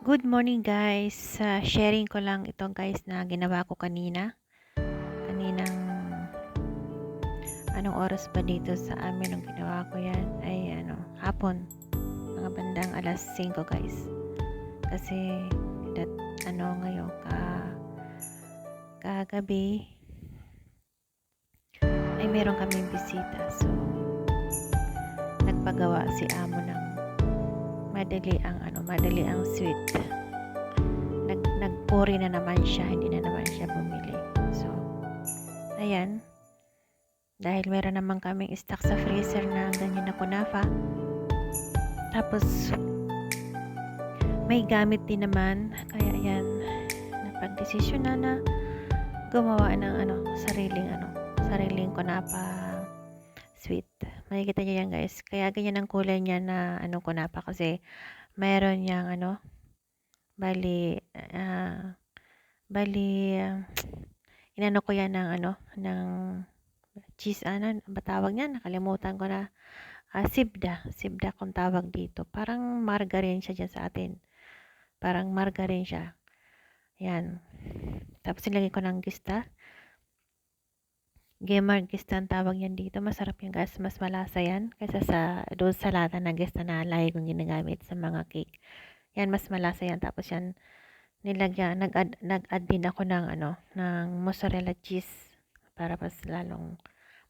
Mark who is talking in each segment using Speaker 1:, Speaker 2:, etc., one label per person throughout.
Speaker 1: Good morning guys. Sharing ko lang ito guys na ginawa ko kanina. Kaninang anong oras ba dito sa amin nung ginawa ko yan ay hapon. Mga bandang alas 5 guys. Kasi ngayon kagabi ay meron kaming bisita. So nagpagawa si amo ng madali ang sweet. Nagpuri na naman siya, hindi na naman siya bumili. So, ayan. Dahil meron naman kaming stock sa freezer na ganyan na kunafa. Tapos, may gamit din naman. Kaya ayan, napag-desisyon na gumawa ng sariling kunafa sweet. Makikita niyo yan guys. Kaya ganyan ang kulay niya na kunafa kasi mayroon niyang inano ko yan ng cheese, ba tawag niyan? Nakalimutan ko na. Sibda kung tawag dito. Parang margarine siya dyan sa atin. Parang margarine siya. Yan. Tapos nilagay ko ng gista. Gemar gista ang tawag yan dito. Masarap yung guys. Mas malasa yan kaysa doon sa lata na gista na lagi kong ginagamit sa mga cake. Yan, mas malasa yan. Tapos yan, nag-add din ako ng mozzarella cheese para mas lalong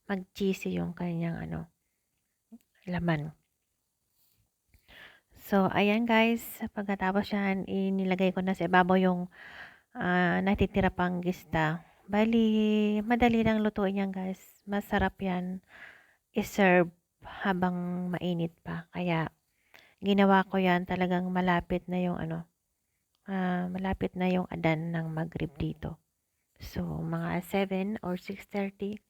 Speaker 1: mag-cheesy yung kanyang laman. So, ayan guys, pagkatapos yan, inilagay ko na sa ibabaw yung natitira pang gista. Bali, madali lang lutuin yan guys. Masarap yan i-serve habang mainit pa. Kaya, ginawa ko yan talagang malapit na yung adan ng Maghrib dito. So, mga 7 or 6:30,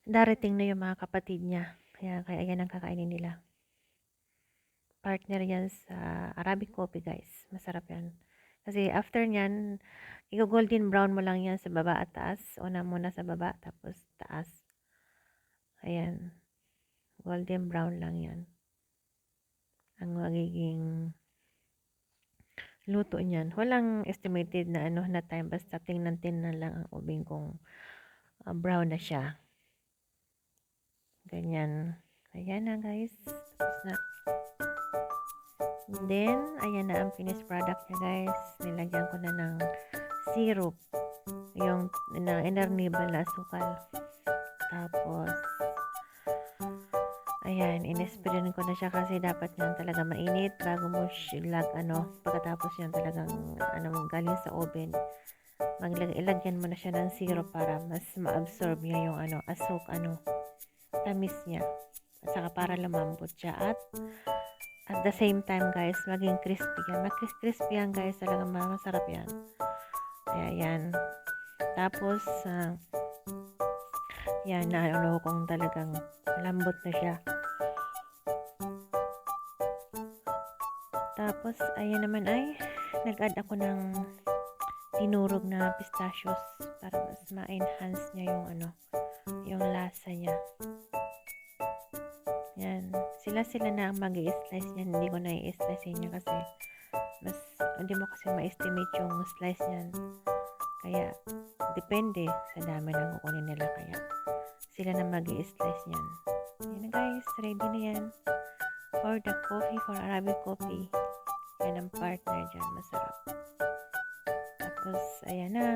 Speaker 1: darating na yung mga kapatid niya. Kaya yan ang kakainin nila. Partner yan sa Arabic coffee guys. Masarap yan. Kasi after nyan, i-golden brown mo lang yan sa baba at taas. Una muna sa baba, tapos taas. Ayan. Golden brown lang yan. Ang magiging luto niyan. Walang estimated na na time. Basta tingnan lang ang ubing kung brown na siya. Ganyan. Ayan na guys. Tapos na. Then, ayan na ang finished product niya guys. Nilagyan ko na ng syrup. Yung inarnibal na asukal. Tapos, ayan, in-spread ko na siya kasi dapat yan talaga mainit bago mo pagkatapos yan talagang galing sa oven. Ilagyan mo na siya ng syrup para mas ma-absorb niya yung tamis niya. At saka para lumambot siya at the same time guys, maging crispy yan. Crispy yan guys, talagang masarap yan. Kaya yan. Tapos, yan, kung talagang lambot na siya. Tapos, ayan naman ay, nag-add ako ng tinurog na pistachios para mas ma-enhance niya yung lasa niya. Yan. Sila na ang mag-i-slice niyan. Hindi ko na i-slice niya kasi hindi mo kasi ma-estimate yung slice niyan. Kaya, depende sa dami ng kukunin nila. Kaya, sila na mag-i-slice niyan. Yan na guys. Ready na yan. For the coffee, for Arabic coffee. Yan ang partner dyan. Masarap. Tapos, ayan na.